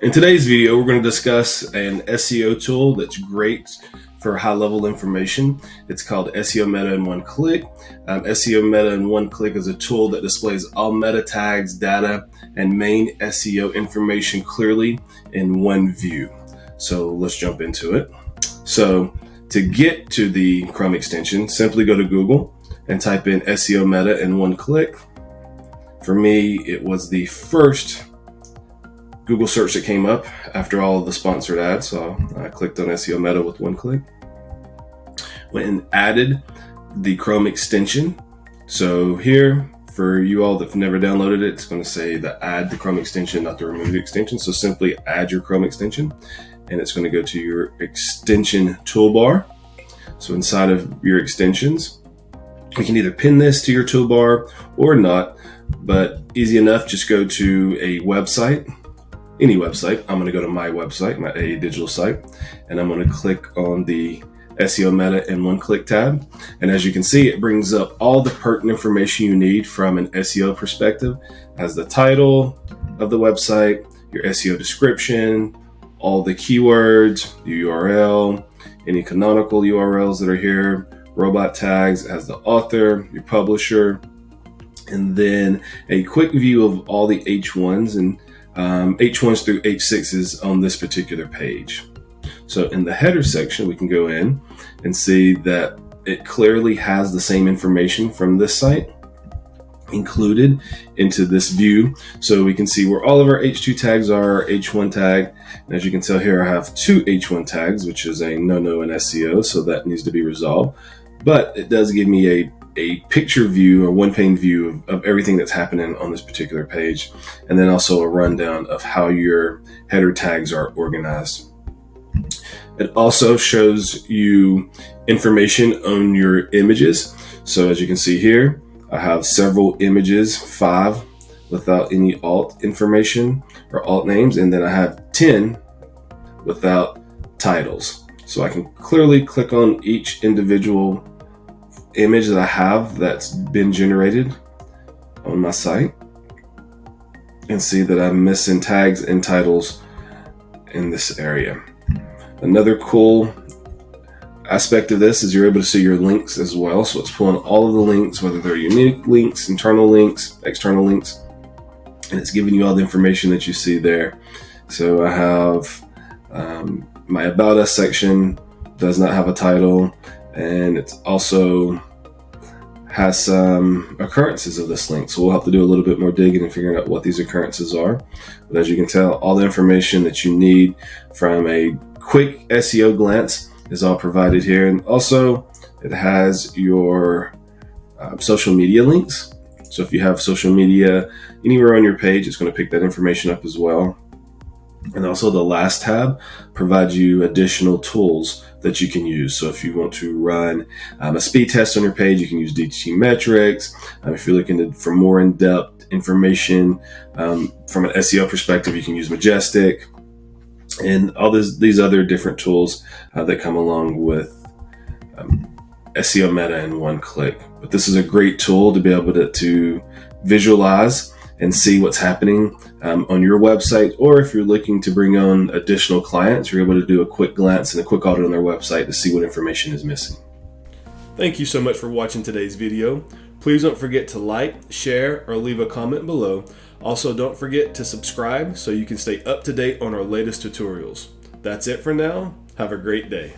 In today's video, we're going to discuss an SEO tool that's great for high-level information. It's called SEO Meta in one click. SEO Meta in one click is a tool that displays all meta tags, data, and main SEO information clearly in one view. So let's jump into it. So to get to the Chrome extension, simply go to Google and type in SEO Meta in one click. For me, it was the first Google search that came up after all of the sponsored ads. So I clicked on SEO Meta with one click. Went and added the Chrome extension. So here, for you all that have never downloaded it, it's going to say the add the Chrome extension, not the remove the extension. So simply add your Chrome extension and it's going to go to your extension toolbar. So inside of your extensions, you can either pin this to your toolbar or not, but easy enough, just go to a website. Any website. I'm going to go to my website, my AA digital site, and I'm going to click on the SEO Meta in one click tab. And as you can see, it brings up all the pertinent information you need from an SEO perspective, as the title of the website, your SEO description, all the keywords, the URL, any canonical URLs that are here, robot tags, as the author, your publisher, and then a quick view of all the H1s and H1s through H6s on this particular page. So in the header section, we can go in and see that it clearly has the same information from this site included into this view. So we can see where all of our H2 tags are, our H1 tag. And as you can tell here, I have two H1 tags, which is a no-no in SEO. So that needs to be resolved. But it does give me a picture view or one pane view of everything that's happening on this particular page. And then also a rundown of how your header tags are organized. It also shows you information on your images. So as you can see here, I have several images, 5 without any alt information or alt names. And then I have 10 without titles. So I can clearly click on each individual image that I have that's been generated on my site and see that I'm missing tags and titles in this area. Another cool aspect of this is you're able to see your links as well. So it's pulling all of the links, whether they're unique links, internal links, external links, and it's giving you all the information that you see there. So I have my About Us section does not have a title, and it's also has some occurrences of this link. So we'll have to do a little bit more digging and figuring out what these occurrences are. But as you can tell, all the information that you need from a quick SEO glance is all provided here. And also it has your social media links. So if you have social media anywhere on your page, it's going to pick that information up as well. And also the last tab provides you additional tools that you can use. So if you want to run a speed test on your page, you can use DT metrics. If you're looking for more in-depth information from an SEO perspective, you can use Majestic and all these other different tools that come along with SEO Meta in one click. But this is a great tool to be able to visualize and see what's happening on your website, or if you're looking to bring on additional clients, you're able to do a quick glance and a quick audit on their website to see what information is missing. Thank you so much for watching today's video. Please don't forget to like, share, or leave a comment below. Also, don't forget to subscribe so you can stay up to date on our latest tutorials. That's it for now. Have a great day.